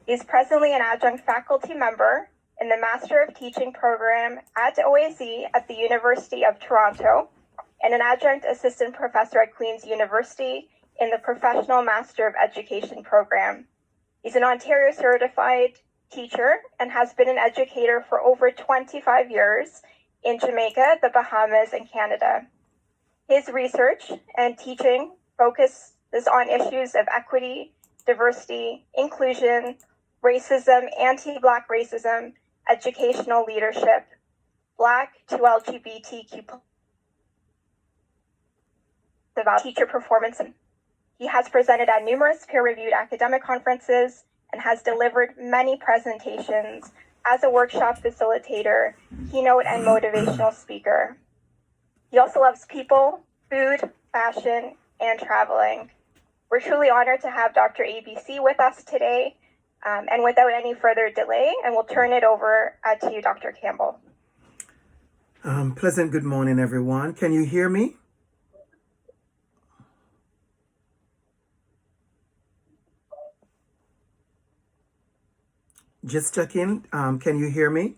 He is presently an adjunct faculty member in the Master of Teaching program at OAC at the University of Toronto and an adjunct assistant professor at Queen's University in the Professional Master of Education program. He's an Ontario certified teacher and has been an educator for over 25 years in Jamaica, the Bahamas, and Canada. His research and teaching focuses on issues of equity, diversity, inclusion, racism, anti-Black racism, educational leadership, Black to LGBTQ about teacher performance. He has presented at numerous peer-reviewed academic conferences and has delivered many presentations as a workshop facilitator, keynote, and motivational speaker. He also loves people, food, fashion, and traveling. We're truly honored to have Dr. ABC with us today. And without any further delay, and we'll turn it over to you, Dr. Campbell. Pleasant good morning, everyone. Can you hear me? Just checking. Can you hear me?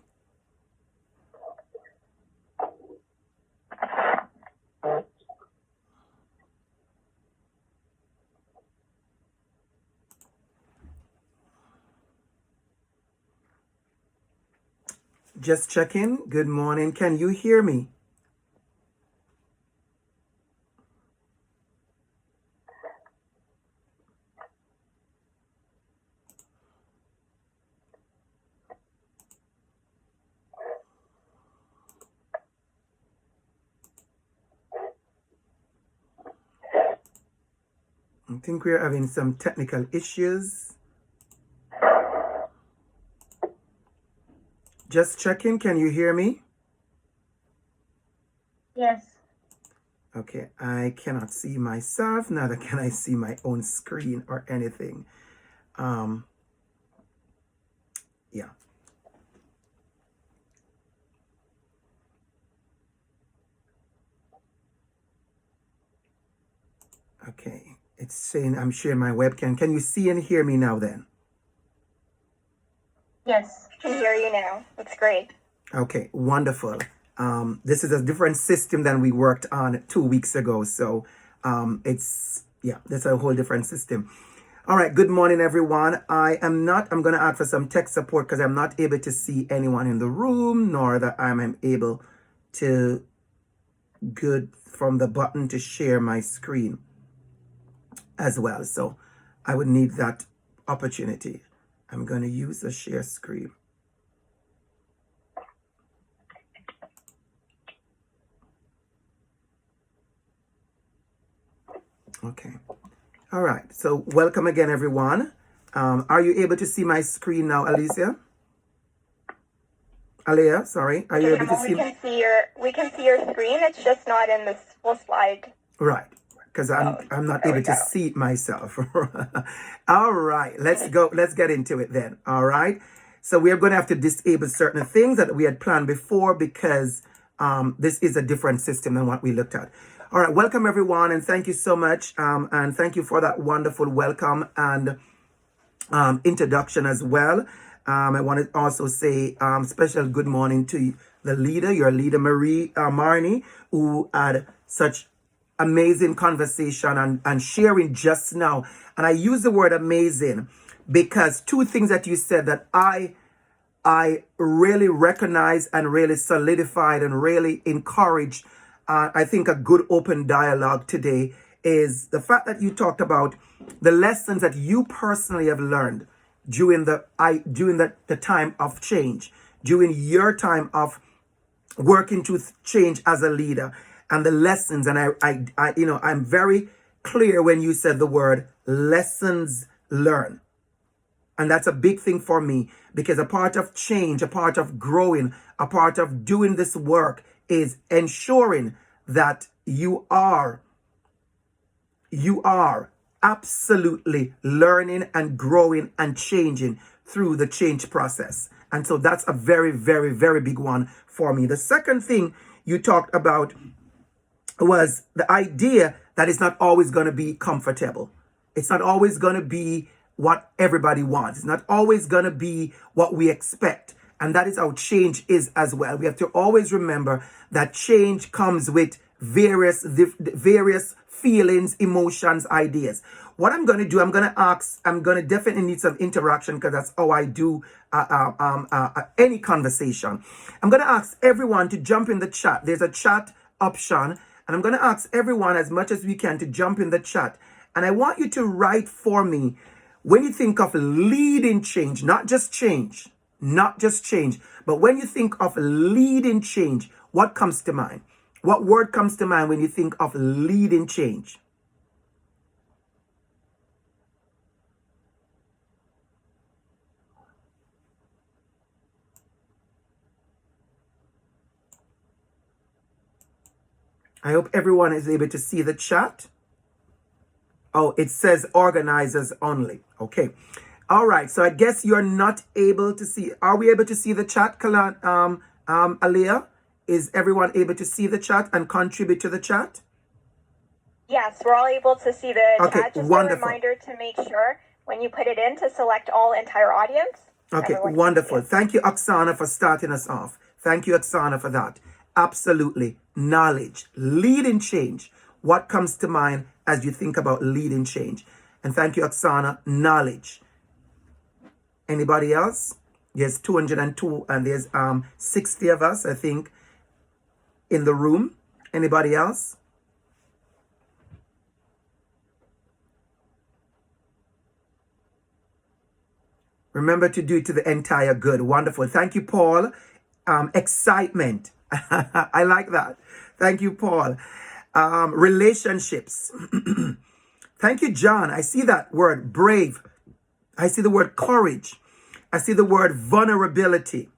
Just checking. Good morning. Can you hear me? I think we're having some technical issues. Just checking. Can you hear me? Yes. Okay, I cannot see myself, neither can I see my own screen or anything. Yeah. Okay, it's saying I'm sharing my webcam. Can you see and hear me now then? Yes, I can hear you now. That's great. Okay, wonderful. This is a different system than we worked on 2 weeks ago. So that's a whole different system. All right, good morning, everyone. I'm going to ask for some tech support because I'm not able to see anyone in the room, nor that I'm able to good from the button to share my screen as well. So I would need that opportunity. I'm going to use the share screen. Okay. All right. So welcome again, everyone. Are you able to see my screen now, Alicia? Alea, sorry. Are you able to see? We can see your screen. It's just not in this full slide. Right. Because I'm not able to see it myself. All right. Let's go. Let's get into it then. All right. So we're going to have to disable certain things that we had planned before because this is a different system than what we looked at. All right, welcome everyone, and thank you so much, and thank you for that wonderful welcome and introduction as well. I want to also say special good morning to your leader, Marie Marnie, who had such amazing conversation and sharing just now. And I use the word amazing because two things that you said that I really recognize and really solidified and really encouraged. I think a good open dialogue today is the fact that you talked about the lessons that you personally have learned during the time of change, during your time of working to change as a leader, and the lessons. And I'm very clear when you said the word lessons learned. And that's a big thing for me because a part of change, a part of growing, a part of doing this work is ensuring that you are absolutely learning and growing and changing through the change process. And so that's a very, very, very big one for me. The second thing you talked about was the idea that it's not always going to be comfortable. It's not always going to be what everybody wants. It's not always going to be what we expect. And that is how change is as well. We have to always remember that change comes with various feelings, emotions, ideas. What I'm going to do, I'm going to definitely need some interaction because that's how I do any conversation. I'm going to ask everyone to jump in the chat. There's a chat option, and I'm going to ask everyone as much as we can to jump in the chat. And I want you to write for me when you think of leading change, not just change, but when you think of leading change, what comes to mind? What word comes to mind when you think of leading change? I hope everyone is able to see the chat. Oh, it says organizers only. Okay. All right. So I guess you're not able to see. Are we able to see the chat, Aliyah? Is everyone able to see the chat and contribute to the chat? Yes, we're all able to see the Okay, chat. Just wonderful. a reminder to make sure when you put it in to select all entire audience. Okay, wonderful. Thank you, Oksana, for starting us off. Thank you, Oksana, for that. Absolutely. Knowledge, leading change. What comes to mind as you think about leading change? And thank you, Oksana. Knowledge. Anybody else? There's 202 and there's 60 of us, I think, in the room. Anybody else? Remember to do it to the entire good. Wonderful. Thank you, Paul. Excitement. I like that. Thank you, Paul. Relationships. Thank you, John. I see that word brave. I see the word courage. I see the word vulnerability.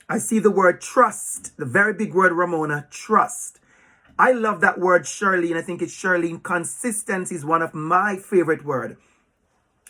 I see the word trust. The very big word, Ramona, trust. I love that word, Charlene. I think it's Charlene. Consistency is one of my favorite words.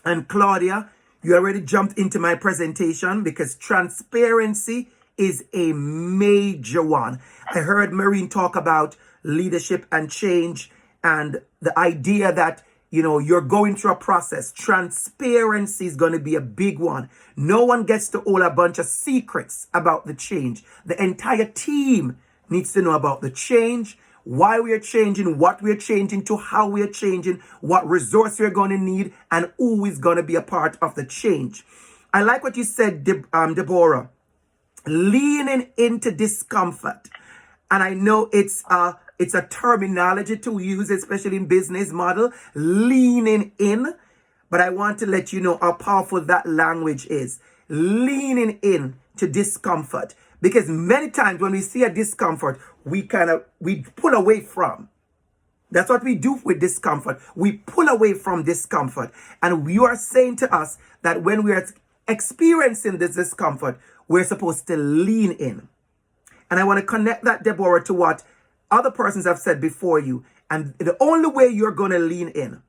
And Claudia, you already jumped into my presentation because transparency is a major one. I heard Maureen talk about leadership and change and the idea that, you know, you're going through a process. Transparency is going to be a big one. No one gets to hold a bunch of secrets about the change. The entire team needs to know about the change, why we are changing, what we're changing to, how we're changing, what resource we're going to need, and who is going to be a part of the change. I like what you said, Deborah. Leaning into discomfort. And I know it's a terminology to use, especially in business model, leaning in. But I want to let you know how powerful that language is. Leaning in to discomfort. Because many times when we see a discomfort, we pull away from. That's what we do with discomfort. We pull away from discomfort. And you are saying to us that when we are experiencing this discomfort, we're supposed to lean in. And I want to connect that, Deborah, to what other persons have said before you. And the only way you're going to lean in,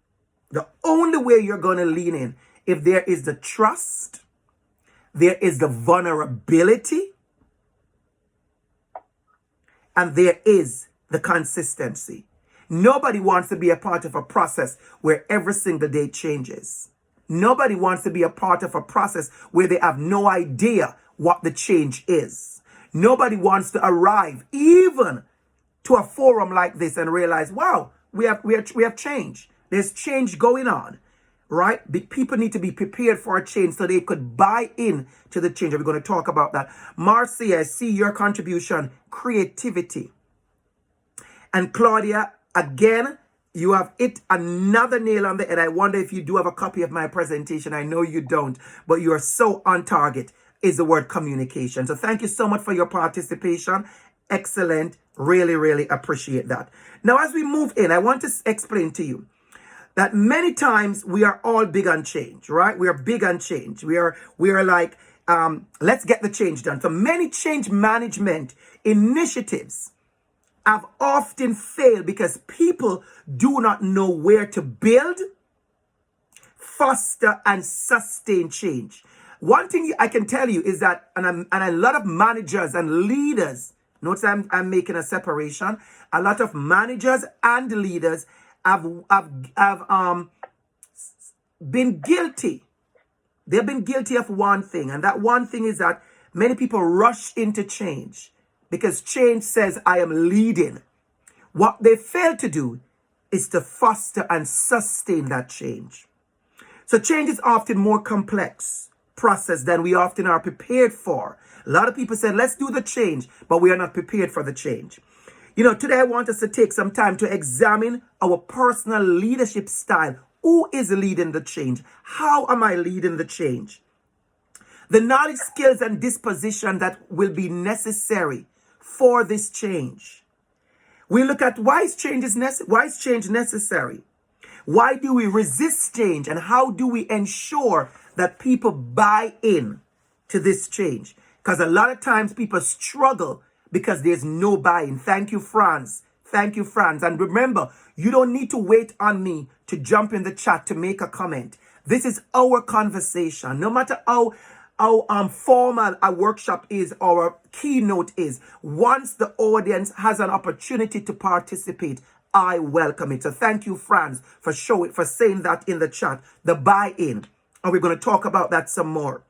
if there is the trust, there is the vulnerability, and there is the consistency. Nobody wants to be a part of a process where every single day changes. Nobody wants to be a part of a process where they have no idea what the change is. Nobody wants to arrive even to a forum like this and realize, wow, we have change. There's change going on, right? People need to be prepared for a change so they could buy in to the change. We're going to talk about that. Marcia, I see your contribution, creativity. And Claudia, again, you have hit another nail on the head. I wonder if you do have a copy of my presentation. I know you don't, but you are so on target. Is the word communication. So thank you so much for your participation. Excellent. Really, really appreciate that. Now, as we move in, I want to explain to you that many times we are all big on change, right? We are big on change. We are like, let's get the change done. So many change management initiatives have often failed because people do not know where to build, foster, and sustain change. One thing I can tell you is that, and a lot of managers and leaders, notice I'm making a separation. A lot of managers and leaders have been guilty they've been guilty of one thing, and that one thing is that many people rush into change because change says, I am leading. What they fail to do is to foster and sustain that change. So change is often more complex process than we often are prepared for. A lot of people said, let's do the change, but we are not prepared for the change. Today I want us to take some time to examine our personal leadership style. Who is leading the change? How am I leading the change? The knowledge, skills, and disposition that will be necessary for this change. We look at why is change necessary? Why do we resist change? And how do we ensure that people buy in to this change? Because a lot of times people struggle because there's no buy-in. Thank you, Franz. Thank you, Franz. And remember, you don't need to wait on me to jump in the chat to make a comment. This is our conversation. No matter how formal a workshop is or a keynote is, once the audience has an opportunity to participate, I welcome it. So thank you, Franz, for saying that in the chat, the buy-in. And we're going to talk about that some more.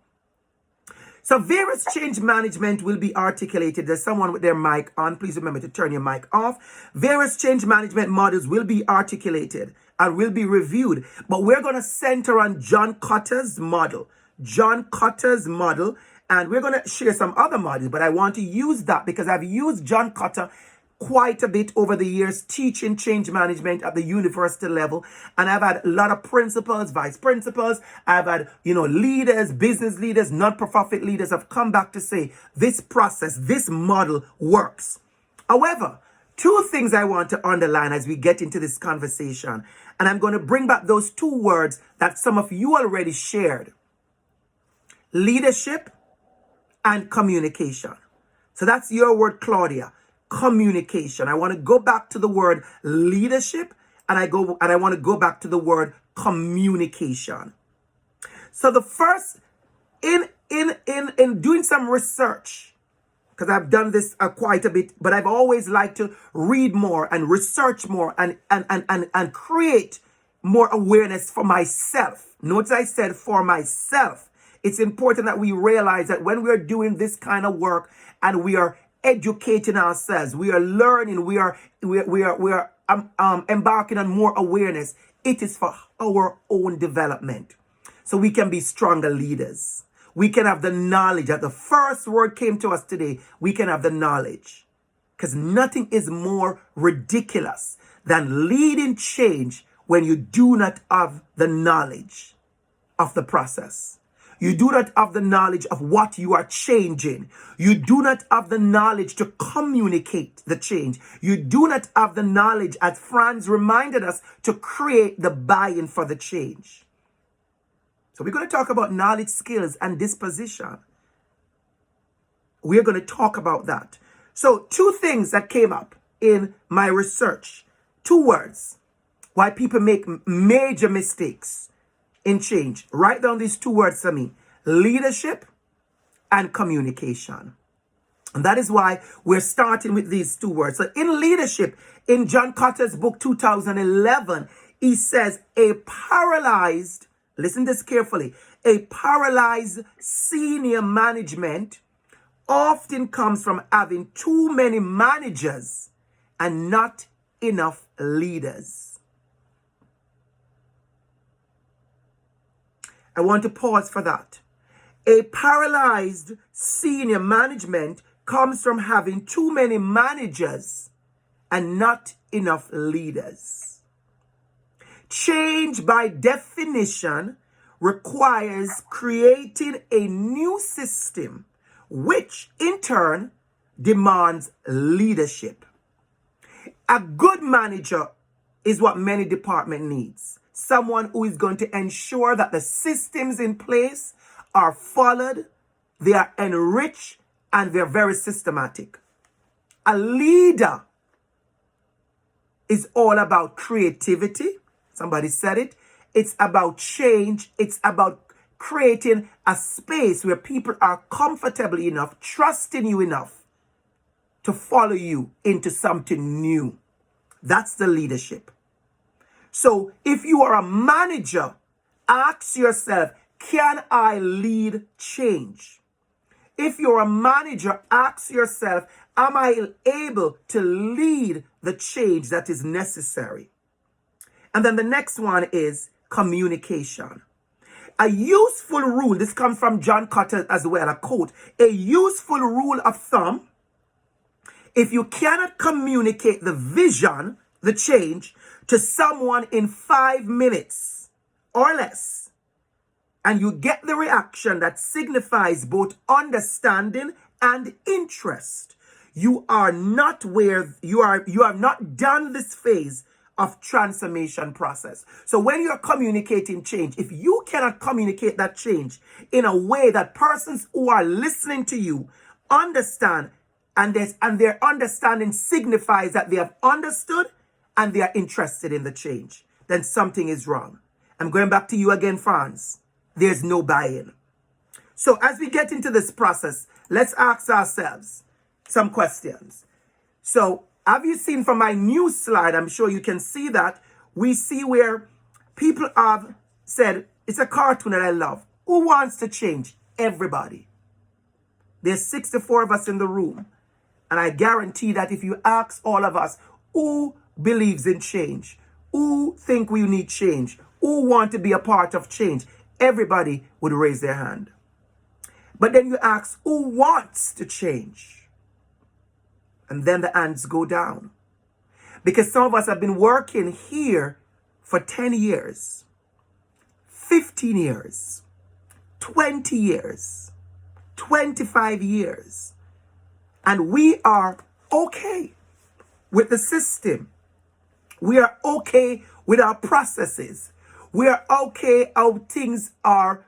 So various change management will be articulated. There's someone with their mic on. Please remember to turn your mic off. Various change management models will be articulated and will be reviewed. But we're going to center on John Cotter's model. John Cotter's model. And we're going to share some other models. But I want to use that because I've used John Cotter quite a bit over the years teaching change management at the university level, and I've had a lot of principals, vice principals, I've had leaders, business leaders, non-profit leaders have come back to say this process, this model works. However, two things I want to underline as we get into this conversation, and I'm going to bring back those two words that some of you already shared: leadership and communication. So that's your word, Claudia. Communication. I want to go back to the word leadership, and I want to go back to the word communication. So the first, in doing some research, because I've done this quite a bit, but I've always liked to read more and research more and create more awareness for myself. Notice I said for myself. It's important that we realize that when we're doing this kind of work and we are educating ourselves, we are learning, we are embarking on more awareness, it is for our own development, so we can be stronger leaders. We can have the knowledge. That the first word came to us today. We can have the knowledge, because nothing is more ridiculous than leading change when you do not have the knowledge of the process. You do not have the knowledge of what you are changing. You do not have the knowledge to communicate the change. You do not have the knowledge, as Franz reminded us, to create the buy-in for the change. So we're going to talk about knowledge, skills, and disposition. We're going to talk about that. So two things that came up in my research. Two words. Why people make major mistakes in change. Write down these two words for me: leadership and communication. And that is why we're starting with these two words. So in leadership, in John Cotter's book 2011, he says listen this carefully, a paralyzed senior management often comes from having too many managers and not enough leaders. I want to pause for that. A paralyzed senior management comes from having too many managers and not enough leaders. Change, by definition, requires creating a new system, which in turn demands leadership. A good manager is what many departments needs. Someone who is going to ensure that the systems in place are followed, they are enriched, and they're very systematic. A leader is all about creativity. Somebody said it. It's about change. It's about creating a space where people are comfortable enough, trusting you enough to follow you into something new. That's the leadership. So if you are a manager, ask yourself, can I lead change? If you're a manager, ask yourself, am I able to lead the change that is necessary? And then the next one is communication. A useful rule, this comes from John Cotter as well, a quote. A useful rule of thumb: if you cannot communicate the vision, the change, to someone in 5 minutes or less, and you get the reaction that signifies both understanding and interest, you are not where you have not done this phase of transformation process. So when you're communicating change, if you cannot communicate that change in a way that persons who are listening to you understand, and their understanding signifies that they have understood and they are interested in the change, then something is wrong. I'm going back to you again, France. There's no buy-in. So as we get into this process, let's ask ourselves some questions. So have you seen from my new slide, I'm sure you can see that, we see where people have said, it's a cartoon that I love. Who wants to change? Everybody. There's 64 of us in the room. And I guarantee that if you ask all of us, who believes in change? Who think we need change? Who want to be a part of change? Everybody would raise their hand. But then you ask, who wants to change? And then the hands go down. Because some of us have been working here for 10 years, 15 years, 20 years, 25 years. And we are okay with the system. We are okay with our processes. We are okay how things are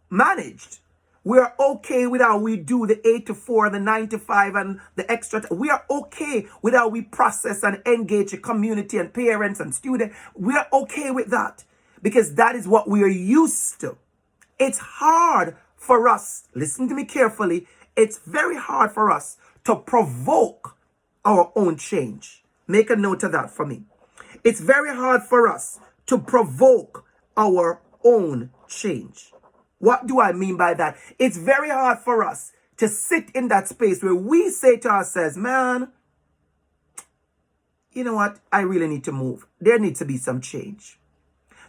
managed. We are okay with how we do the 8 to 4, the 9 to 5, and the extra. We are okay with how we process and engage the community and parents and students. We are okay with that because that is what we are used to. It's hard for us, listen to me carefully, it's very hard for us to provoke our own change. Make a note of that for me. It's very hard for us to provoke our own change. What do I mean by that? It's very hard for us to sit in that space where we say to ourselves, man, you know what? I really need to move. There needs to be some change.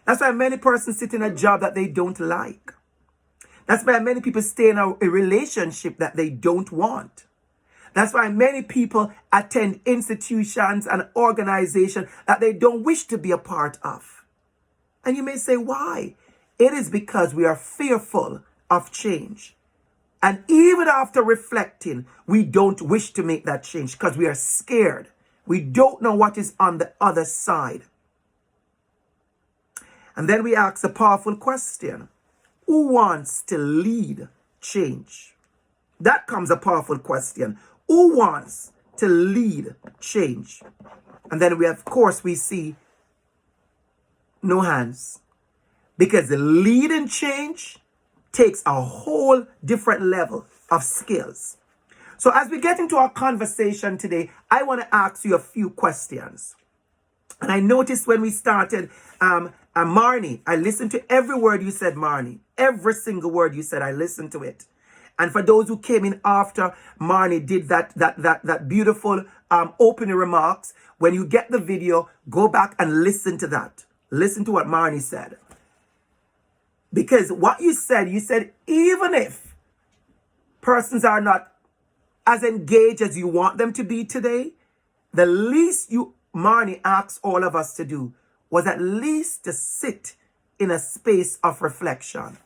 That's why many persons sit in a job that they don't like. That's why many people stay in a relationship that they don't want. That's why many people attend institutions and organizations that they don't wish to be a part of. And you may say, why? It is because we are fearful of change. And even after reflecting, we don't wish to make that change because we are scared. We don't know what is on the other side. And then we ask a powerful question. Who wants to lead change? That comes a powerful question. Who wants to lead change? And then we see no hands. Because the leading change takes a whole different level of skills. So as we get into our conversation today, I want to ask you a few questions. And I noticed when we started, Marnie, I listened to every word you said, Marnie. Every single word you said, I listened to it. And for those who came in after Marnie did that beautiful opening remarks, when you get the video, go back and listen to that. Listen to what Marnie said. Because what you said even if persons are not as engaged as you want them to be today, the least Marnie asked all of us to do was at least to sit in a space of reflection.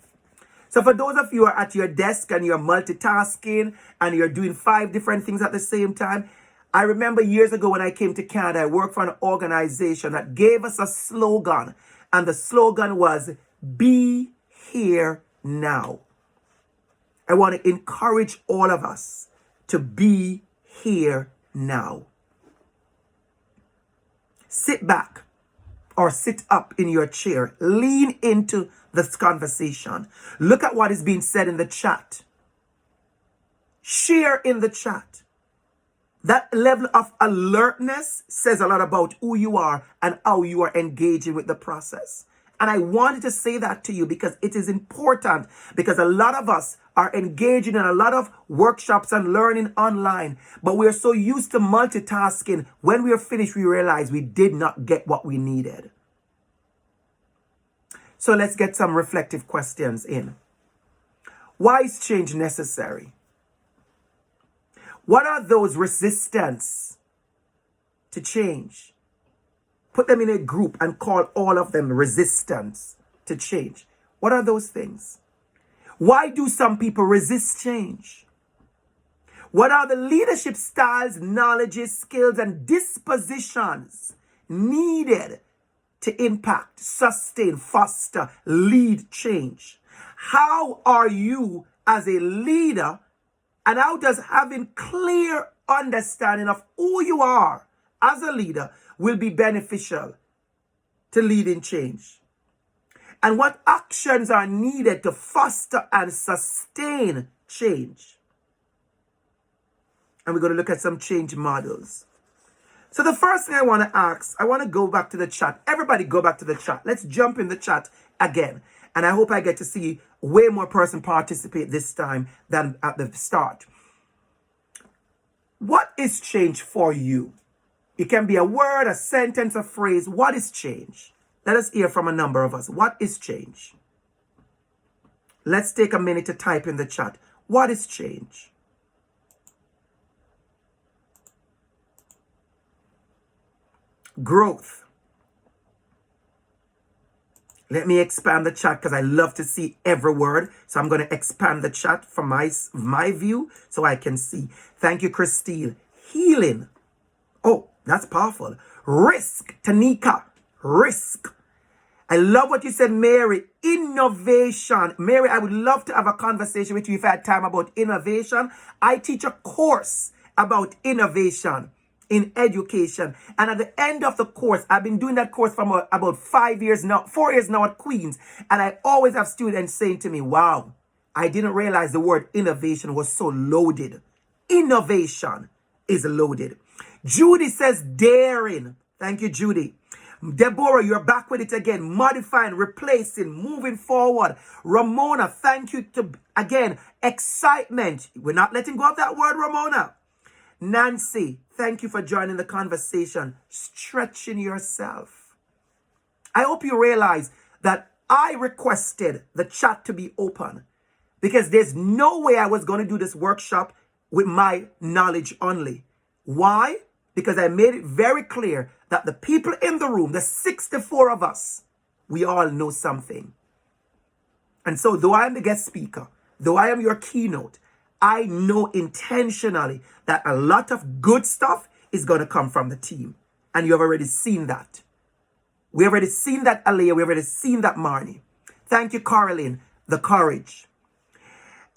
So for those of you who are at your desk and you're multitasking and you're doing 5 different things at the same time, I remember years ago when I came to Canada, I worked for an organization that gave us a slogan. And the slogan was, be here now. I want to encourage all of us to be here now. Sit back or sit up in your chair. Lean into this conversation. Look at what is being said in the chat. Share in the chat. That level of alertness says a lot about who you are and how you are engaging with the process. And I wanted to say that to you because it is important, because a lot of us are engaging in a lot of workshops and learning online, but we're so used to multitasking. When we are finished, we realize we did not get what we needed. So let's get some reflective questions in. Why is change necessary? What are those resistance to change? Put them in a group and call all of them resistance to change. What are those things? Why do some people resist change? What are the leadership styles, knowledges, skills, and dispositions needed to impact, sustain, foster, lead change? How are you as a leader, and how does having clear understanding of who you are as a leader will be beneficial to leading change? And what actions are needed to foster and sustain change? And we're going to look at some change models. So the first thing I want to ask, I want to go back to the chat. Everybody go back to the chat. Let's jump in the chat again. And I hope I get to see way more person participate this time than at the start. What is change for you? It can be a word, a sentence, a phrase. What is change? Let us hear from a number of us. What is change? Let's take a minute to type in the chat. What is change? Growth. Let me expand the chat because I love to see every word. So I'm going to expand the chat from my view so I can see. Thank you, Christine. Healing. Oh, that's powerful. Risk. Tanika. Risk. I love what you said, Mary. Innovation. Mary, I would love to have a conversation with you if I had time about innovation. I teach a course about innovation in education. And at the end of the course, I've been doing that course for about 4 years now at Queens. And I always have students saying to me, wow, I didn't realize the word innovation was so loaded. Innovation is loaded. Judy says daring. Thank you, Judy. Deborah, you're back with it again. Modifying, replacing, moving forward. Ramona, thank you again. Excitement. We're not letting go of that word, Ramona. Nancy, thank you for joining the conversation. Stretching yourself. I hope you realize that I requested the chat to be open because there's no way I was going to do this workshop with my knowledge only. Why? Because I made it very clear that the people in the room, the 64 of us, we all know something. And so though I am the guest speaker, though I am your keynote, I know intentionally that a lot of good stuff is going to come from the team. And you have already seen that. We have already seen that, Aliyah. We have already seen that, Marnie. Thank you, Caroline. The courage.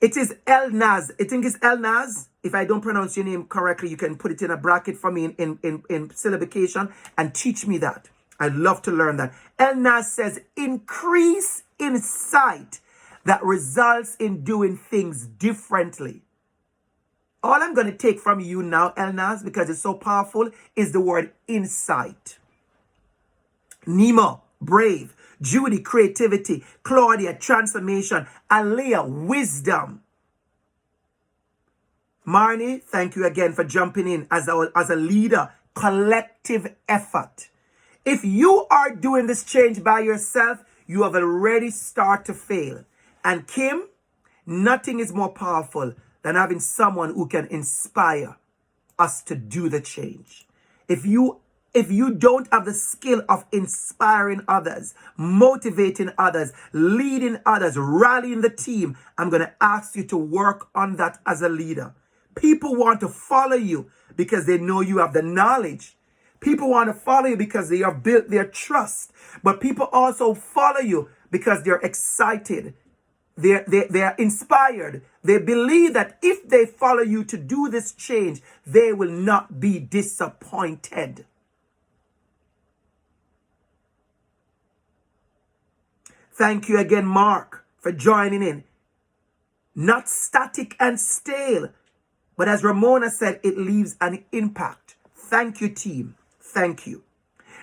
It is Elnaz. I think it's Elnaz. If I don't pronounce your name correctly, you can put it in a bracket for me in syllabication and teach me that. I'd love to learn that. Elnaz says, increase insight that results in doing things differently. All I'm going to take from you now, Elnaz, because it's so powerful, is the word insight. Nemo, brave. Judy, creativity. Claudia, transformation. Aliyah, wisdom. Marnie, thank you again for jumping in as a leader. Collective effort. If you are doing this change by yourself, you have already started to fail. And Kim, nothing is more powerful than having someone who can inspire us to do the change. If you don't have the skill of inspiring others, motivating others, leading others, rallying the team, I'm going to ask you to work on that as a leader. People want to follow you because they know you have the knowledge. People want to follow you because they have built their trust. But people also follow you because they're excited. They're inspired. They believe that if they follow you to do this change, they will not be disappointed. Thank you again, Mark, for joining in. Not static and stale, but as Ramona said, it leaves an impact. Thank you, team. Thank you.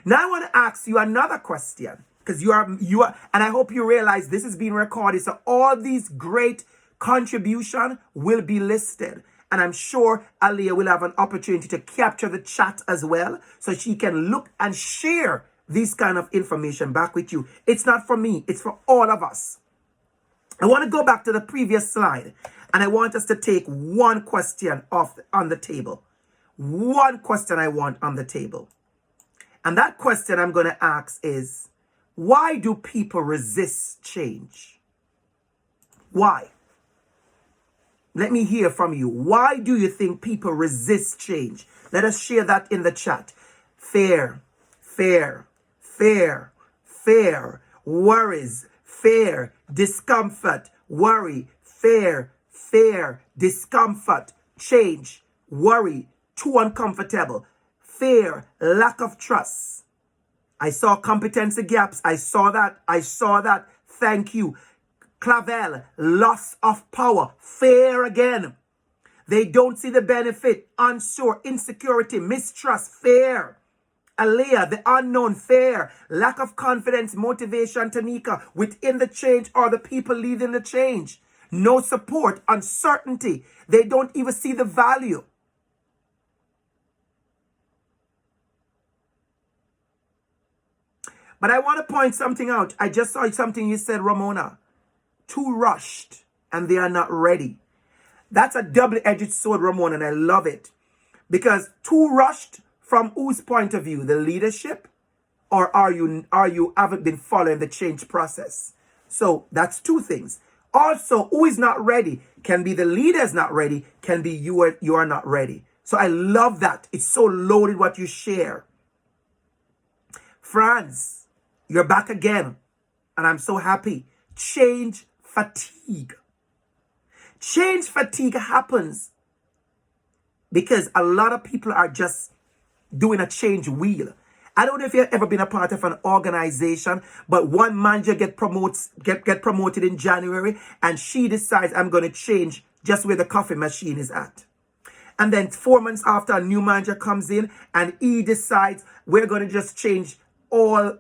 Now I want to ask you another question. Because you are, and I hope you realize this is being recorded. So all these great contribution will be listed. And I'm sure Aliyah will have an opportunity to capture the chat as well, so she can look and share this kind of information back with you. It's not for me, it's for all of us. I want to go back to the previous slide, and I want us to take one question on the table. One question I want on the table. And that question I'm going to ask is, why do people resist change? Why? Let me hear from you. Why do you think people resist change? Let us share that in the chat. Fear, fear, fear, fear, worries, fear, discomfort, worry, fear, fear, discomfort, change, worry, too uncomfortable, fear, lack of trust. I saw competency gaps. I saw that. Thank you. Clavel, loss of power, fear again. They don't see the benefit, unsure, insecurity, mistrust, fear. Aliyah, the unknown, fear, lack of confidence, motivation, Tanika, within the change or the people leading the change. No support, uncertainty. They don't even see the value. But I want to point something out. I just saw something you said, Ramona. Too rushed and they are not ready. That's a double-edged sword, Ramona, and I love it. Because too rushed from whose point of view? The leadership? Or are you haven't been following the change process? So that's two things. Also, who is not ready? Can be the leaders not ready, can be you are not ready. So I love that. It's so loaded what you share. Franz, you're back again. And I'm so happy. Change fatigue. Change fatigue happens because a lot of people are just doing a change wheel. I don't know if you've ever been a part of an organization, but one manager get promoted in January, and she decides, I'm going to change just where the coffee machine is at. And then 4 months after, a new manager comes in and he decides, we're going to just change all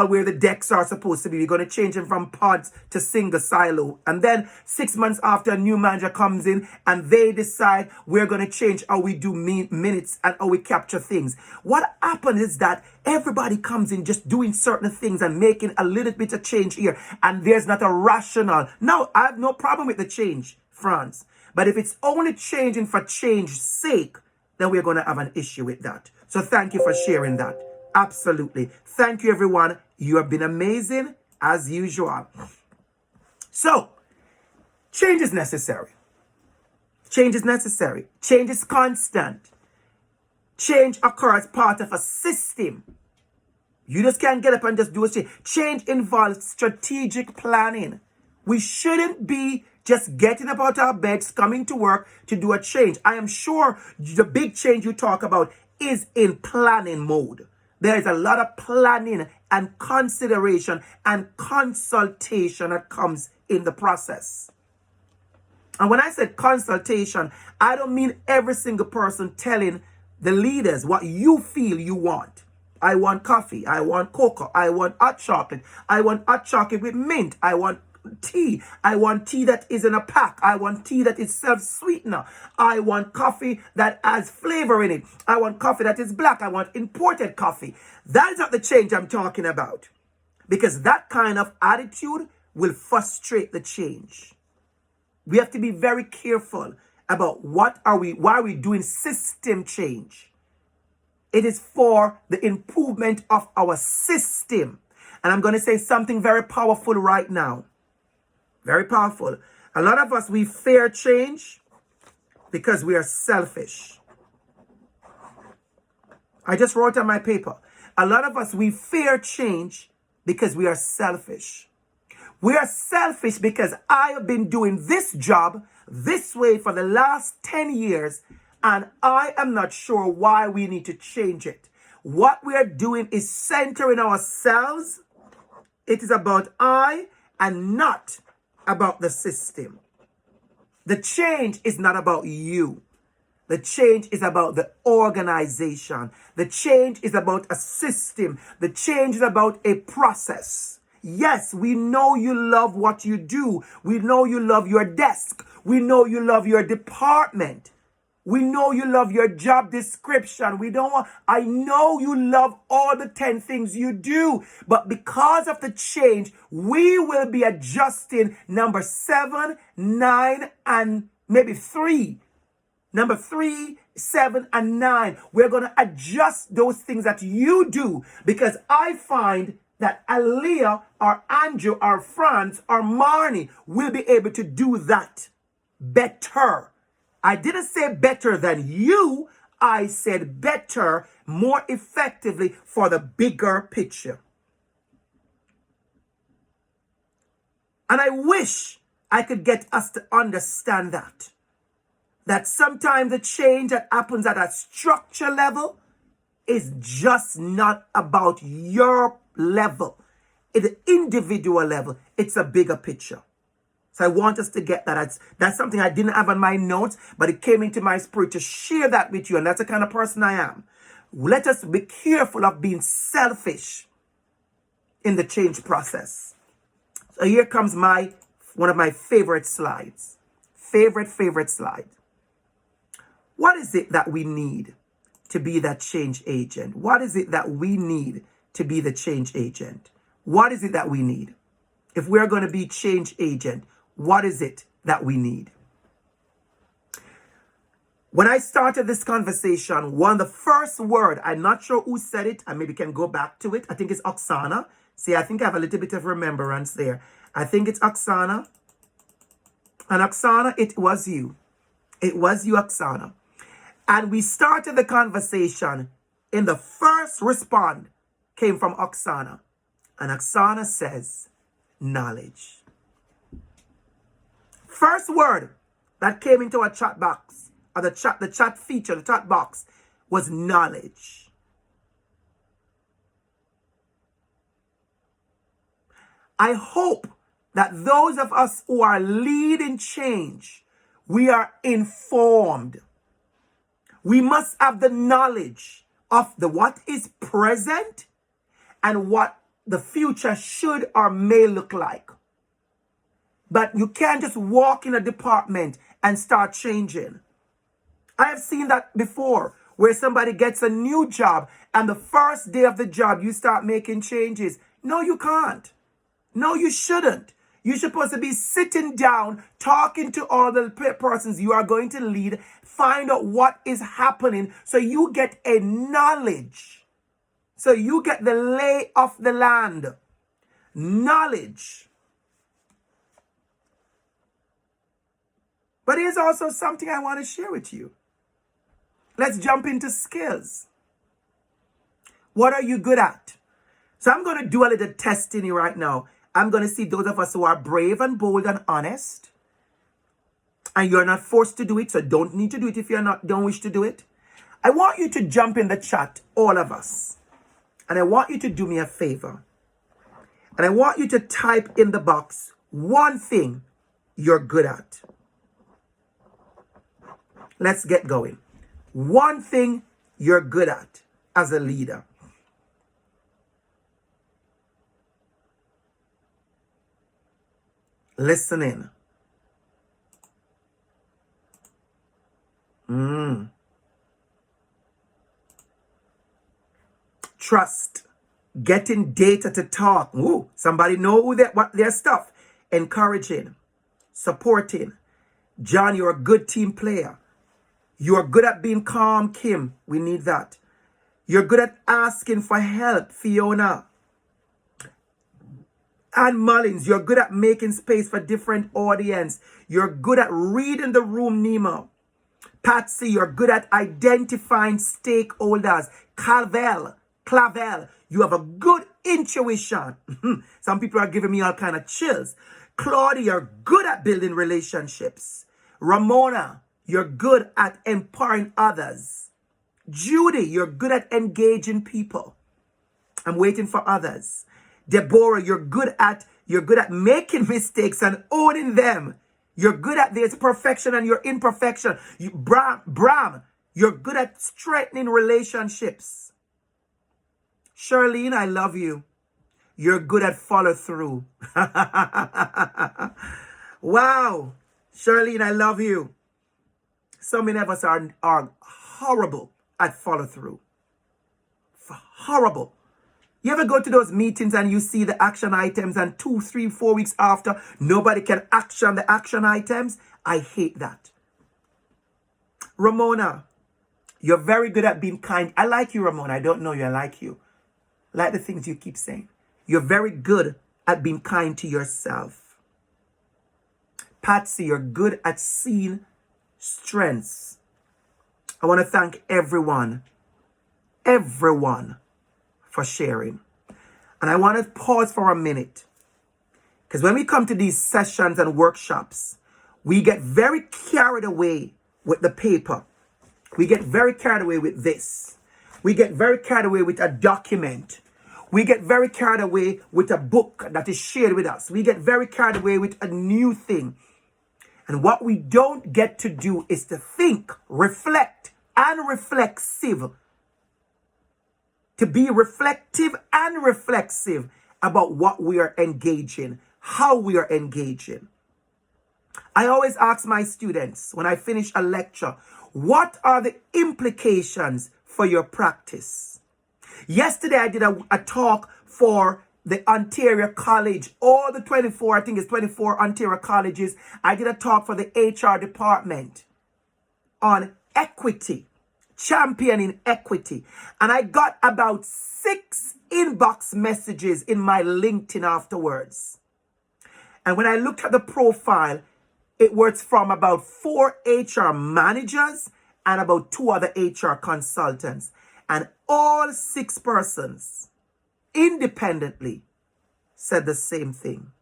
where the decks are supposed to be. We're going to change them from pods to single silo. And then 6 months after, a new manager comes in and they decide, we're going to change how we do minutes and how we capture things. What happens is that everybody comes in just doing certain things and making a little bit of change here, and there's not a rational. Now, I have no problem with the change, Franz. But if it's only changing for change's sake, then we're going to have an issue with that. So thank you for sharing that. Absolutely. Thank you, everyone. You have been amazing as usual. So, change is necessary. Change is necessary. Change is constant. Change occurs part of a system. You just can't get up and just do a change. Change involves strategic planning. We shouldn't be just getting up out of our beds, coming to work to do a change. I am sure the big change you talk about is in planning mode. There is a lot of planning and consideration and consultation that comes in the process. And when I said consultation, I don't mean every single person telling the leaders what you feel you want. I want coffee. I want cocoa. I want hot chocolate. I want hot chocolate with mint. I want tea. I want tea that is in a pack. I want tea that is self-sweetener. I want coffee that has flavor in it. I want coffee that is black. I want imported coffee. That is not the change I'm talking about. Because that kind of attitude will frustrate the change. We have to be very careful about why are we doing system change. It is for the improvement of our system. And I'm going to say something very powerful right now. Very powerful. A lot of us, we fear change because we are selfish. I just wrote on my paper. A lot of us, we fear change because we are selfish. We are selfish because I have been doing this job this way for the last 10 years, and I am not sure why we need to change it. What we are doing is centering ourselves. It is about I and not about the system. The change is not about you. The change is about the organization. The change is about a system. The change is about a process. Yes, we know you love what you do. We know you love your desk. We know you love your department. We know you love your job description. I know you love all the 10 things you do. But because of the change, we will be adjusting number 7, 9, and maybe 3. Number 3, 7, and 9. We're going to adjust those things that you do, because I find that Aaliyah or Andrew or Franz or Marnie will be able to do that better. I didn't say better than you. I said better, more effectively for the bigger picture. And I wish I could get us to understand that sometimes the change that happens at a structure level is just not about your level. At the individual level, it's a bigger picture. So I want us to get that. That's something I didn't have on my notes, but it came into my spirit to share that with you. And that's the kind of person I am. Let us be careful of being selfish in the change process. So here comes one of my favorite slides. Favorite slide. What is it that we need to be that change agent? What is it that we need to be the change agent? What is it that we need? If we're going to be change agent, what is it that we need? When I started this conversation, one of the first word, I'm not sure who said it, I maybe can go back to it. I think it's Oksana. See, I think I have a little bit of remembrance there. I think it's Oksana. And Oksana, it was you. It was you, Oksana. And we started the conversation, in the first response came from Oksana. And Oksana says, knowledge. First word that came into our chat box, or the chat feature, the chat box, was knowledge. I hope that those of us who are leading change, we are informed. We must have the knowledge of what is present and what the future should or may look like. But you can't just walk in a department and start changing. I have seen that before, where somebody gets a new job and the first day of the job you start making changes. No, you can't. No, you shouldn't. You're supposed to be sitting down, talking to all the persons you are going to lead, find out what is happening so you get a knowledge. So you get the lay of the land. Knowledge. But here's also something I want to share with you. Let's jump into skills. What are you good at? So I'm going to do a little testing here right now. I'm going to see those of us who are brave and bold and honest. And you're not forced to do it, so don't need to do it if don't wish to do it. I want you to jump in the chat, all of us. And I want you to do me a favor. And I want you to type in the box one thing you're good at. Let's get going. One thing you're good at as a leader. Listening. Trust. Getting data to talk. Ooh, somebody know what their stuff. Encouraging. Supporting. John, you're a good team player. You're good at being calm, Kim. We need that. You're good at asking for help, Fiona. Ann Mullins, you're good at making space for different audience. You're good at reading the room, Nemo. Patsy, you're good at identifying stakeholders. Clavel, you have a good intuition. Some people are giving me all kind of chills. Claudia, you're good at building relationships. Ramona, you're good at empowering others. Judy, you're good at engaging people. I'm waiting for others. Deborah, you're good at making mistakes and owning them. You're good at this perfection and your imperfection. Bram, you're good at strengthening relationships. Charlene, I love you. You're good at follow through. Wow. Charlene, I love you. So many of us are horrible at follow through. Horrible. You ever go to those meetings and you see the action items and 2, 3, 4 weeks after, nobody can action the action items? I hate that. Ramona, you're very good at being kind. I like you, Ramona. I don't know you. I like you. I like the things you keep saying. You're very good at being kind to yourself. Patsy, you're good at seeing strengths. I want to thank everyone for sharing. And I want to pause for a minute. Because when we come to these sessions and workshops, we get very carried away with the paper. We get very carried away with this. We get very carried away with a document. We get very carried away with a book that is shared with us. We get very carried away with a new thing. And what we don't get to do is to think, reflect, and reflexive. To be reflective and reflexive about what we are engaging, how we are engaging. I always ask my students when I finish a lecture, what are the implications for your practice? Yesterday, I did a talk for the Ontario College, all the 24, I think it's 24 Ontario colleges. I did a talk for the HR department on equity, championing equity. And I got about 6 inbox messages in my LinkedIn afterwards. And when I looked at the profile, it was from about 4 HR managers and about 2 other HR consultants. And all 6 persons independently said the same thing.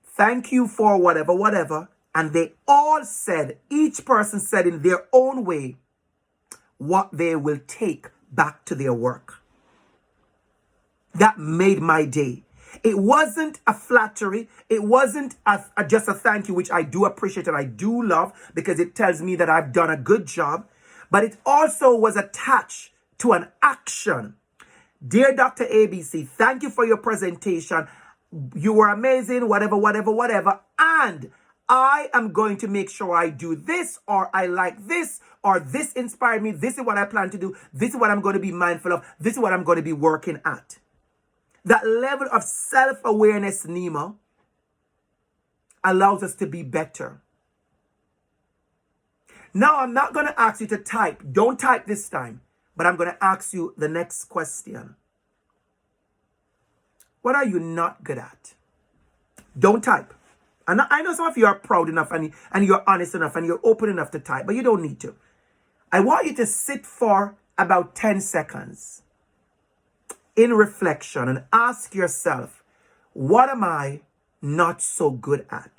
Thank you for whatever. And they all said, each person said in their own way, what they will take back to their work. That made my day. It wasn't a flattery. It wasn't just a thank you, which I do appreciate and I do love because it tells me that I've done a good job. But it also was attached to an action. Dear Dr. ABC, thank you for your presentation. You were amazing, whatever. And I am going to make sure I do this, or I like this, or this inspired me. This is what I plan to do. This is what I'm going to be mindful of. This is what I'm going to be working at. That level of self-awareness, Nima, allows us to be better. Now, I'm not going to ask you to type. Don't type this time. But I'm going to ask you the next question. What are you not good at? Don't type. And I know some of you are proud enough and you're honest enough and you're open enough to type, but you don't need to. I want you to sit for about 10 seconds in reflection and ask yourself, what am I not so good at?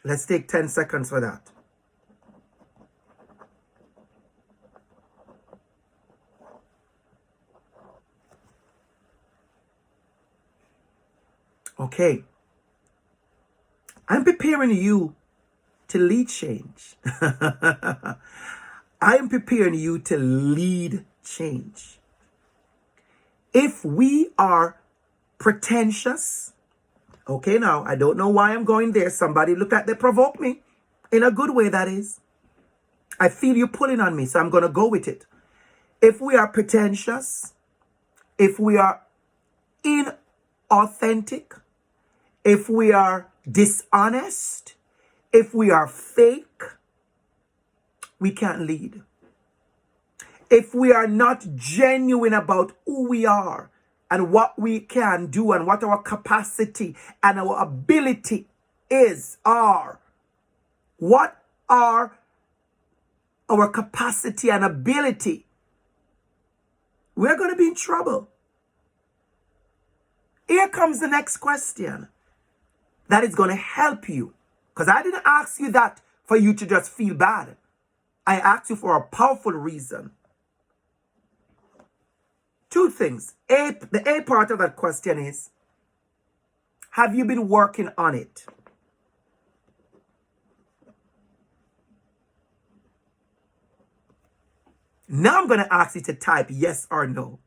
Let's take 10 seconds for that. Okay. I'm preparing you to lead change. I am preparing you to lead change. If we are pretentious, okay, now, I don't know why I'm going there. Somebody look at that, provoke me. In a good way, that is. I feel you pulling on me, so I'm going to go with it. If we are pretentious, if we are inauthentic, if we are dishonest, if we are fake, we can't lead. If we are not genuine about who we are and what we can do and what our capacity and our ability are, what are our capacity and ability, we're going to be in trouble. Here comes the next question that is going to help you. Because I didn't ask you that for you to just feel bad. I asked you for a powerful reason. 2 things. The A part of that question is, Have you been working on it? Now I'm going to ask you to type yes or no.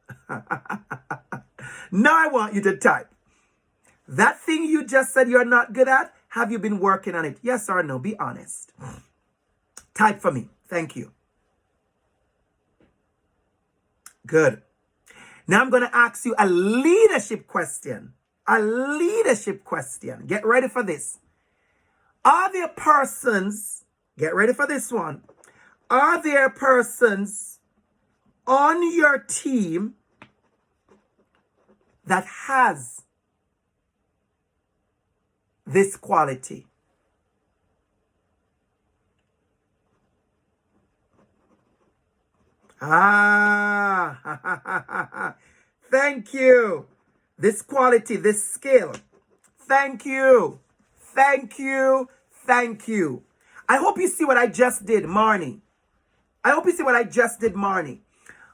Now I want you to type. That thing you just said you're not good at, have you been working on it? Yes or no? Be honest. Type for me. Thank you. Good. Now I'm going to ask you a leadership question. A leadership question. Get ready for this. Are there persons, get ready for this one. Are there persons on your team that has this quality? Thank you. This quality, this skill. Thank you. Thank you. Thank you. I hope you see what I just did, Marnie. I hope you see what I just did, Marnie.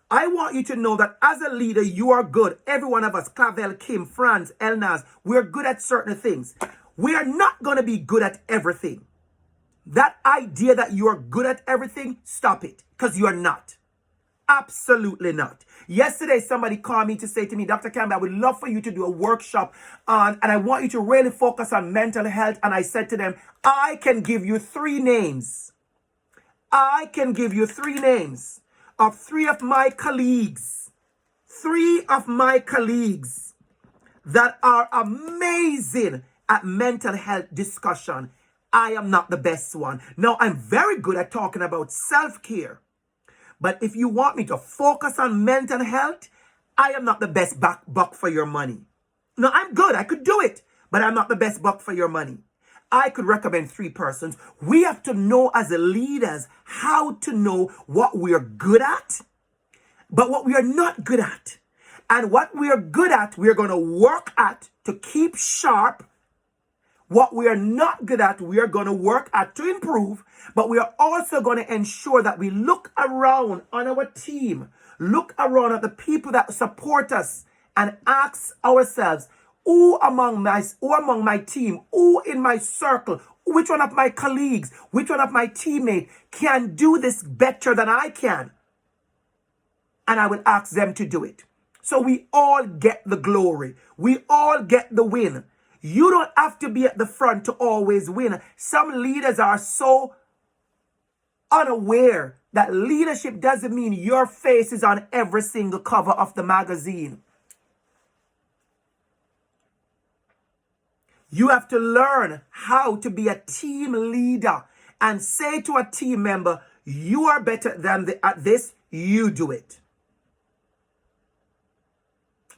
I want you to know that as a leader, you are good. Every one of us, Clavel, Kim, Franz, Elnaz, we're good at certain things. We are not going to be good at everything. That idea that you are good at everything, stop it, because you are not. Absolutely not. Yesterday, somebody called me to say to me, Dr. Campbell, I would love for you to do a workshop on, and I want you to really focus on mental health. And I said to them, I can give you 3 names. I can give you 3 names of 3 of my colleagues. 3 of my colleagues that are amazing at mental health discussion. I am not the best one. Now, I'm very good at talking about self-care. But if you want me to focus on mental health, I am not the best buck for your money. No, I'm good. I could do it. But I'm not the best buck for your money. I could recommend 3 persons. We have to know as leaders how to know what we are good at, but what we are not good at. And what we are good at, we are going to work at to keep sharp. What we are not good at, we are going to work at to improve, but we are also going to ensure that we look around on our team, look around at the people that support us, and ask ourselves, who among my team, who in my circle, which one of my colleagues, which one of my teammates can do this better than I can? And I will ask them to do it. So we all get the glory. We all get the win. You don't have to be at the front to always win. Some leaders are so unaware that leadership doesn't mean your face is on every single cover of the magazine. You have to learn how to be a team leader and say to a team member, you are better than at this, you do it.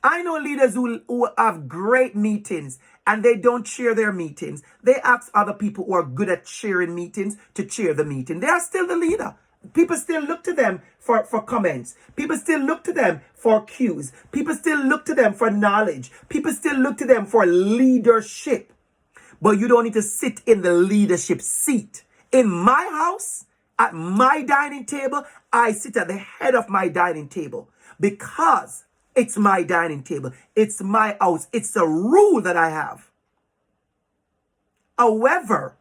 I know leaders who have great meetings and they don't chair their meetings. They ask other people who are good at chairing meetings to chair the meeting. They are still the leader. People still look to them for comments. People still look to them for cues. People still look to them for knowledge. People still look to them for leadership. But you don't need to sit in the leadership seat. In my house, at my dining table, I sit at the head of my dining table because it's my dining table. It's my house. It's a rule that I have. However,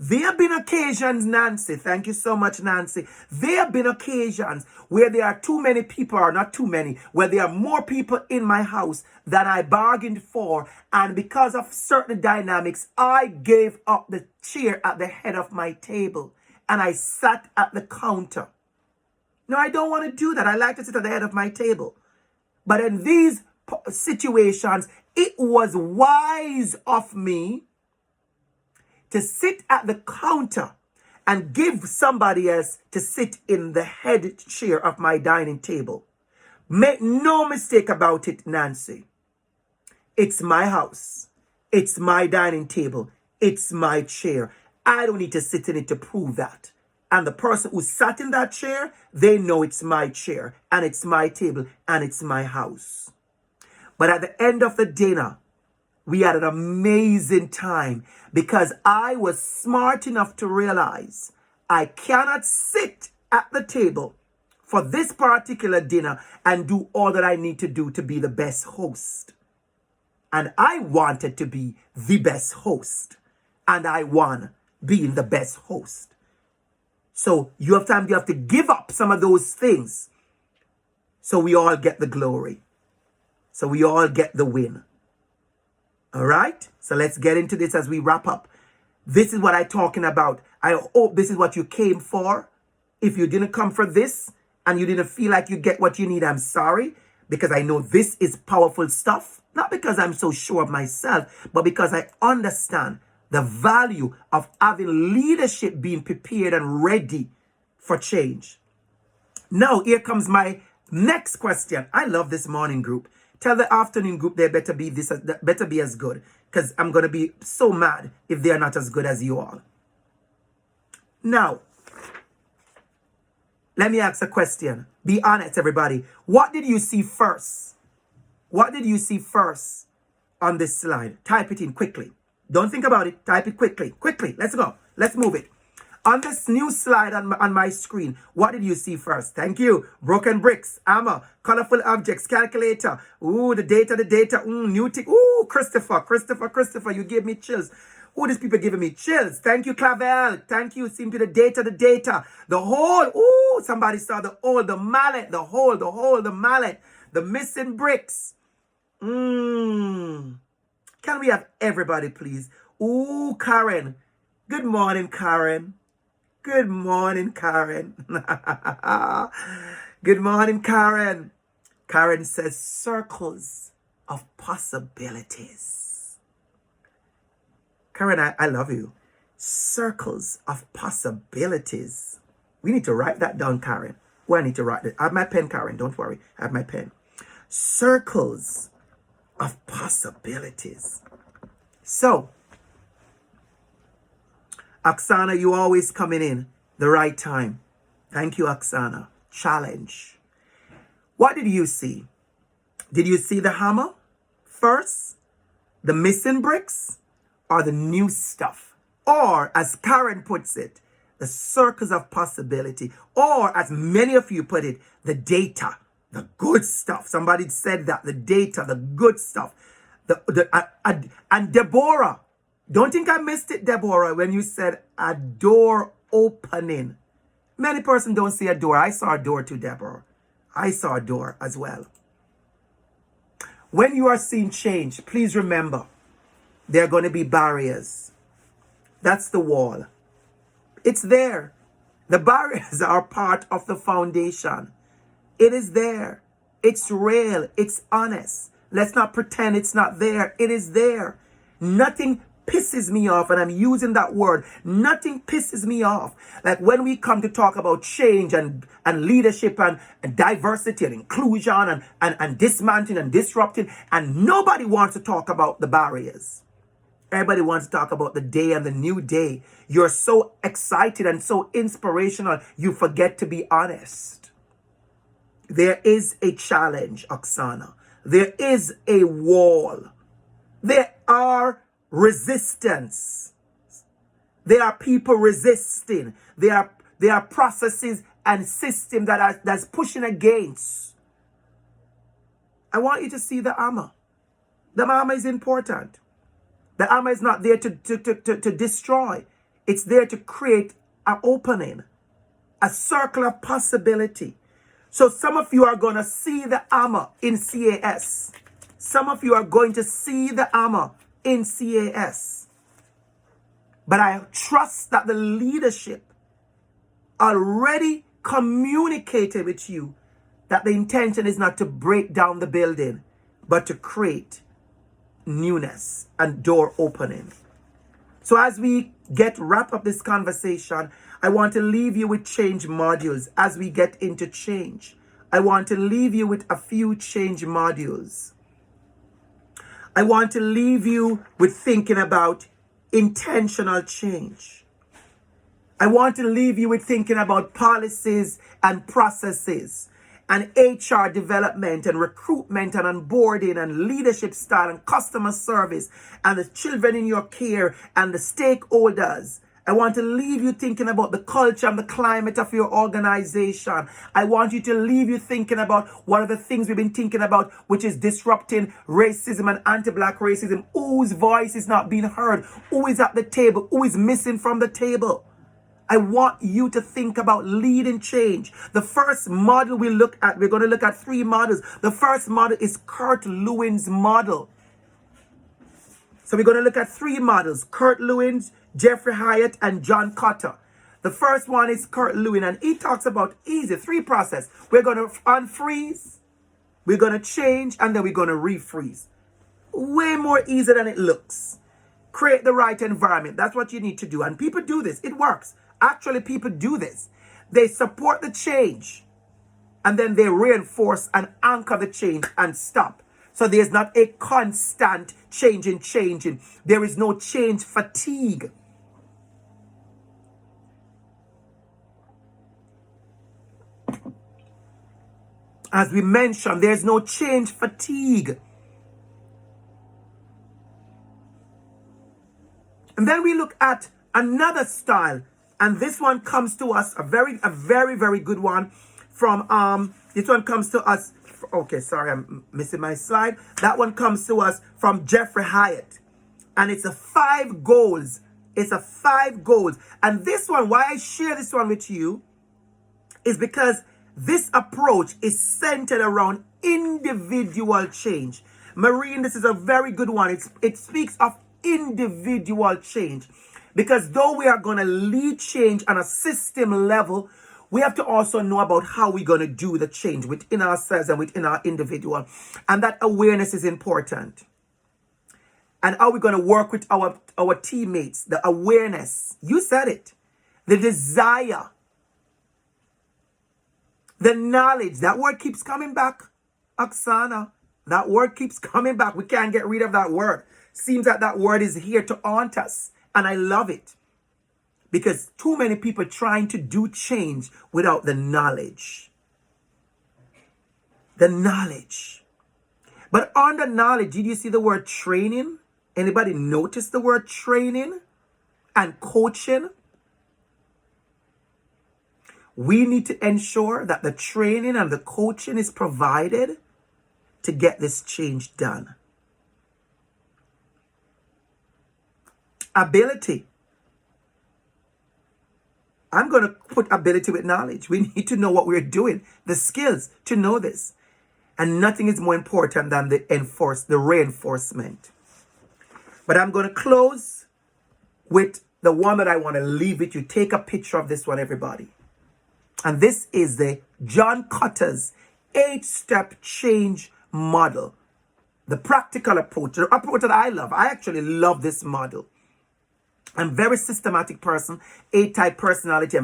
there have been occasions, Nancy, thank you so much, Nancy. There have been occasions where there are too many people, or not too many, where there are more people in my house than I bargained for. And because of certain dynamics, I gave up the chair at the head of my table and I sat at the counter. No, I don't want to do that. I like to sit at the head of my table. But in these situations, it was wise of me to sit at the counter and give somebody else to sit in the head chair of my dining table. Make no mistake about it, Nancy. It's my house. It's my dining table. It's my chair. I don't need to sit in it to prove that. And the person who sat in that chair, they know it's my chair and it's my table and it's my house. But at the end of the dinner, we had an amazing time because I was smart enough to realize I cannot sit at the table for this particular dinner and do all that I need to do to be the best host. And I wanted to be the best host. And I won being the best host. So you have to give up some of those things so we all get the glory. So we all get the win. All right? So let's get into this as we wrap up. This is what I'm talking about. I hope this is what you came for. If you didn't come for this and you didn't feel like you get what you need, I'm sorry. Because I know this is powerful stuff. Not because I'm so sure of myself, but because I understand the value of having leadership being prepared and ready for change. Now, here comes my next question. I love this morning group. Tell the afternoon group they better be as good. Because I'm going to be so mad if they're not as good as you all. Now, let me ask a question. Be honest, everybody. What did you see first? What did you see first on this slide? Type it in quickly. Don't think about it. Type it quickly. Quickly. Let's go. Let's move it. On this new slide on my screen, what did you see first? Thank you. Broken bricks, armor, colorful objects, calculator. Ooh, the data. New tick. Ooh, Christopher, you gave me chills. Ooh, these people giving me chills. Thank you, Clavel. Thank you. Seem to the data. The hole. Ooh, somebody saw the hole, the mallet, the hole, the mallet, the missing bricks. Can we have everybody, please? Ooh, Karen. Good morning, Karen. Good morning, Karen. Good morning, Karen. Karen says circles of possibilities. Karen, I love you. Circles of possibilities. We need to write that down, Karen. Well, I need to write it. I have my pen, Karen. Don't worry. I have my pen. Circles of possibilities. So, Oksana, you always coming in the right time. Thank you, Oksana. Challenge. What did you see? Did you see the hammer first? The missing bricks? Or the new stuff? Or, as Karen puts it, the circles of possibility. Or, as many of you put it, the data, the good stuff. Somebody said that, the data, the good stuff. And Deborah, don't think I missed it, Deborah, when you said a door opening. Many persons don't see a door. I saw a door too, Deborah. I saw a door as well. When you are seeing change, please remember, there are going to be barriers. That's the wall. It's there. The barriers are part of the foundation. It is there. It's real. It's honest. Let's not pretend it's not there. It is there. Nothing pisses me off, and I'm using that word. Nothing pisses me off. Like when we come to talk about change and leadership and diversity and inclusion and dismantling and disrupting, and nobody wants to talk about the barriers. Everybody wants to talk about the day and the new day. You're so excited and so inspirational, you forget to be honest. There is a challenge, Oksana. There is a wall. There are resistance. There are people resisting. There are processes and systems that's pushing against. I want you to see the armor. The armor is important. The armor is not there to destroy. It's there to create an opening, a circle of possibility. So some of you are going to see the armor in CAS. Some of you are going to see the armor in CAS. But I trust that the leadership already communicated with you that the intention is not to break down the building, but to create newness and door opening. So as we wrap up this conversation, I want to leave you with change modules as we get into change. I want to leave you with a few change modules. I want to leave you with thinking about intentional change. I want to leave you with thinking about policies and processes and HR development and recruitment and onboarding and leadership style and customer service and the children in your care and the stakeholders I want to leave you thinking about the culture and the climate of your organization. I want you to leave you thinking about one of the things we've been thinking about, which is disrupting racism and anti-black racism. Whose voice is not being heard? Who is at the table? Who is missing from the table? I want you to think about leading change. The first model we're going to look at 3 models. The first model is Kurt Lewin's model. So we're going to look at 3 models: Kurt Lewin's, Jeffrey Hyatt, and John Cotter. The first one is Kurt Lewin, and he talks about 3 process. We're going to unfreeze, we're going to change, and then we're going to refreeze. Way more easy than it looks. Create the right environment. That's what you need to do. And people do this. It works. Actually, people do this. They support the change, and then they reinforce and anchor the change and stop. So there's not a constant changing. There is no change fatigue. As we mentioned, there's no change fatigue. And then we look at another style, and this one comes to us, a very, very good one from, this one comes to us, okay, sorry, I'm missing my slide. That one comes to us from Jeffrey Hyatt, and it's a 5 goals. It's a 5 goals. And this one, why I share this one with you, is because this approach is centered around individual change. Marine, this is a very good one. It speaks of individual change, because though we are going to lead change on a system level, we have to also know about how we're going to do the change within ourselves and within our individual. And that awareness is important. And how we're going to work with our teammates, the awareness. You said it. The desire. The knowledge. That word keeps coming back, Oksana. That word keeps coming back. We can't get rid of that word. Seems that that word is here to haunt us. And I love it. Because too many people trying to do change without the knowledge. The knowledge. But on the knowledge, did you see the word training? Anybody notice the word training and coaching? We need to ensure that the training and the coaching is provided to get this change done. Ability. I'm going to put ability with knowledge. We need to know what we're doing, the skills to know this. And nothing is more important than the reinforcement. But I'm going to close with the one that I want to leave with you. Take a picture of this one, everybody. And this is the John Cotter's 8-step change model. The practical approach, the approach that I love. I actually love this model. I'm a very systematic person, A-type personality.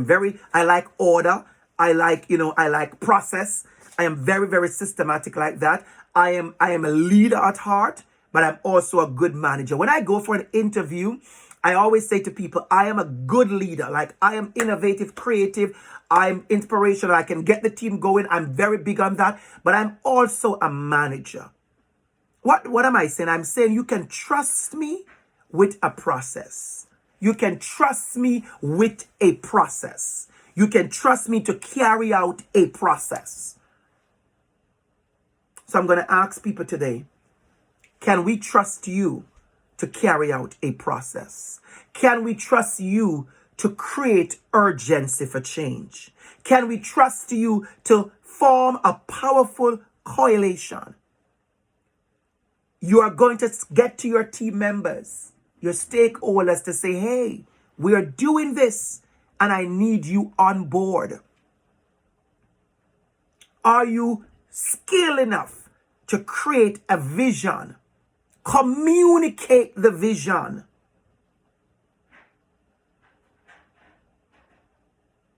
I like order. I like process. I am very, very systematic like that. I am a leader at heart, but I'm also a good manager. When I go for an interview, I always say to people, I am a good leader. Like, I am innovative, creative. I'm inspirational. I can get the team going. I'm very big on that. But I'm also a manager. What am I saying? I'm saying you can trust me with a process. You can trust me with a process. You can trust me to carry out a process. So I'm going to ask people today, can we trust you to carry out a process? Can we trust you to create urgency for change? Can we trust you to form a powerful coalition? You are going to get to your team members, your stakeholders, to say, hey, we are doing this and I need you on board. Are you skilled enough to create a vision? Communicate the vision.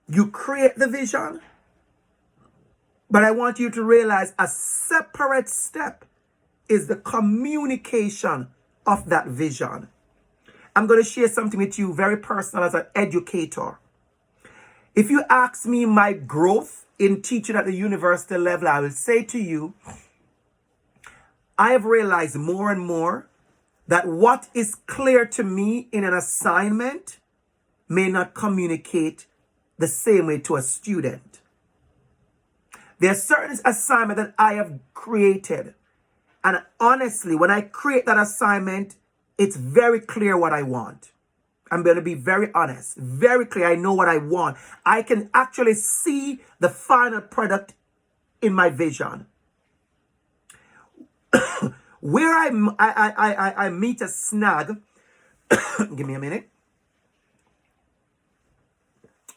You create the vision, but I want you to realize a separate step is the communication of that vision. I'm going to share something with you very personal as an educator. If you ask me my growth in teaching at the university level, I will say to you, I have realized more and more that what is clear to me in an assignment may not communicate the same way to a student. There are certain assignments that I have created. And honestly, when I create that assignment, it's very clear what I want. I'm going to be very honest, very clear. I know what I want. I can actually see the final product in my vision. Where I meet a snag, give me a minute.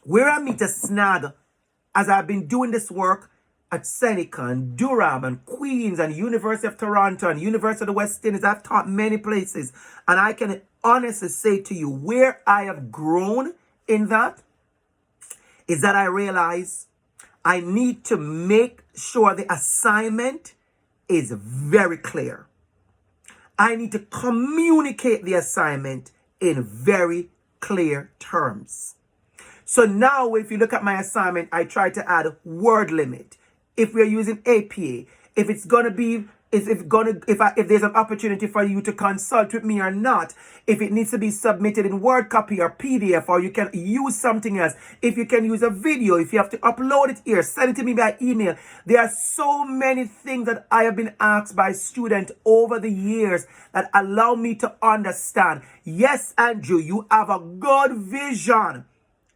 Where I meet a snag, as I've been doing this work at Seneca and Durham and Queens and University of Toronto and University of the West Indies, I've taught many places. And I can honestly say to you, where I have grown in that is that I realize I need to make sure the assignment is very clear. I need to communicate the assignment in very clear terms. So now if you look at my assignment, I try to add word limit. If we're using APA, if it's going to be, if there's an opportunity for you to consult with me or not, if it needs to be submitted in Word copy or PDF, or you can use something else, if you can use a video, if you have to upload it here, send it to me by email. There are so many things that I have been asked by students over the years that allow me to understand. Yes, Andrew, you have a good vision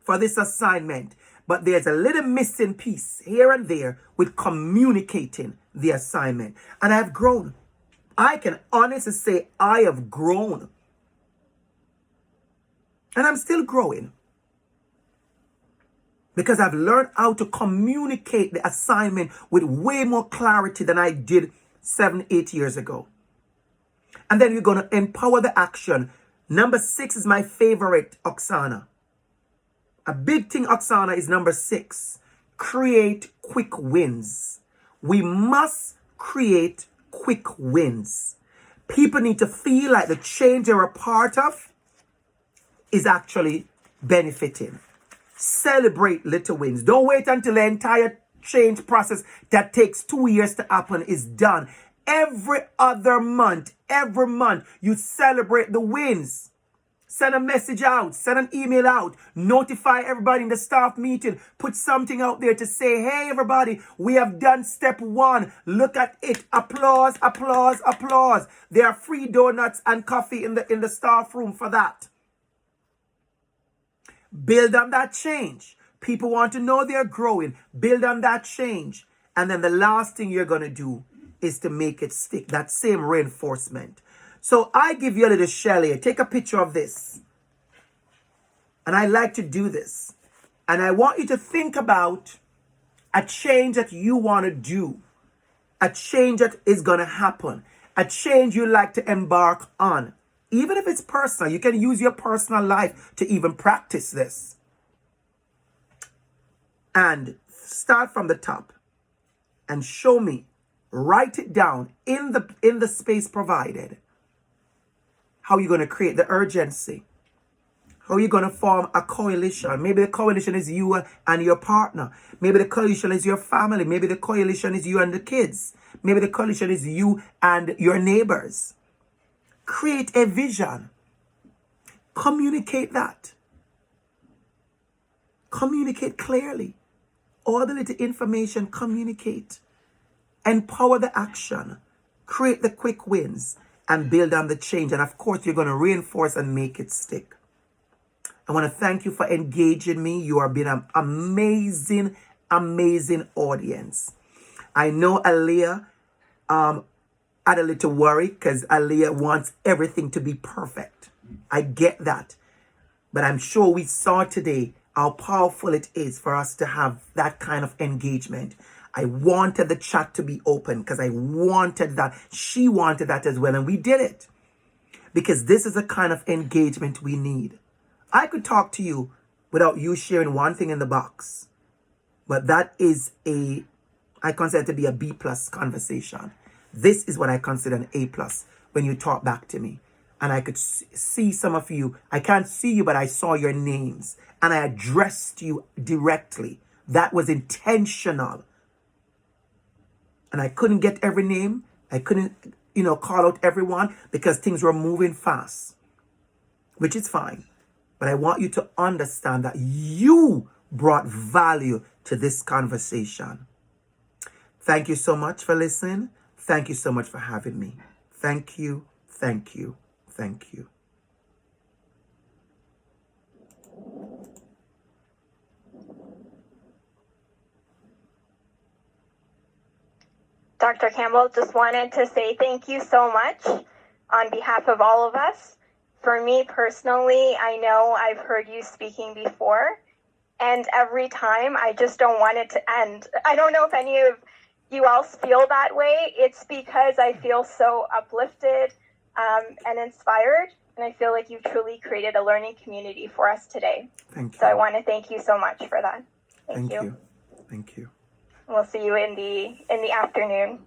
for this assignment, but there's a little missing piece here and there with communicating the assignment. And I've grown. I can honestly say I have grown. And I'm still growing. Because I've learned how to communicate the assignment with way more clarity than I did 7-8 years ago. And then you're going to empower the action. Number 6 is my favorite, Oksana. A big thing, Oksana, is number 6. Create quick wins. We must create quick wins. People need to feel like the change they're a part of is actually benefiting. Celebrate little wins. Don't wait until the entire change process that takes 2 years to happen is done. Every month, you celebrate the wins. Send a message out, send an email out, notify everybody in the staff meeting, put something out there to say, hey, everybody, we have done step 1. Look at it. Applause, applause, applause. There are free donuts and coffee in the staff room for that. Build on that change. People want to know they're growing. Build on that change. And then the last thing you're going to do is to make it stick. That same reinforcement. So I give you a little shell here. Take a picture of this. And I like to do this. And I want you to think about a change that you want to do. A change that is going to happen. A change you like to embark on. Even if it's personal, you can use your personal life to even practice this. And start from the top. And show me. Write it down in the space provided. How are you going to create the urgency? How are you going to form a coalition? Maybe the coalition is you and your partner. Maybe the coalition is your family. Maybe the coalition is you and the kids. Maybe the coalition is you and your neighbors. Create a vision. Communicate that. Communicate clearly. All the little information, communicate. Empower the action. Create the quick wins. And build on the change. And of course, you're going to reinforce and make it stick. I want to thank you for engaging me. You have been an amazing, amazing audience. I know Aaliyah had a little worry because Aaliyah wants everything to be perfect. I get that. But I'm sure we saw today how powerful it is for us to have that kind of engagement. I wanted the chat to be open because I wanted that. She wanted that as well. And we did it. Because this is the kind of engagement we need. I could talk to you without you sharing one thing in the box. But that is I consider it to be a B+ conversation. This is what I consider an A+ when you talk back to me. And I could see some of you. I can't see you, but I saw your names. And I addressed you directly. That was intentional. And I couldn't get every name. I couldn't, call out everyone because things were moving fast, which is fine. But I want you to understand that you brought value to this conversation. Thank you so much for listening. Thank you so much for having me. Thank you, thank you, thank you. Dr. Campbell, just wanted to say thank you so much on behalf of all of us. For me personally, I know I've heard you speaking before, and every time I just don't want it to end. I don't know if any of you else feel that way. It's because I feel so uplifted and inspired, and I feel like you've truly created a learning community for us today. Thank you. So I want to thank you so much for that. Thank you. Thank you. We'll see you in the afternoon.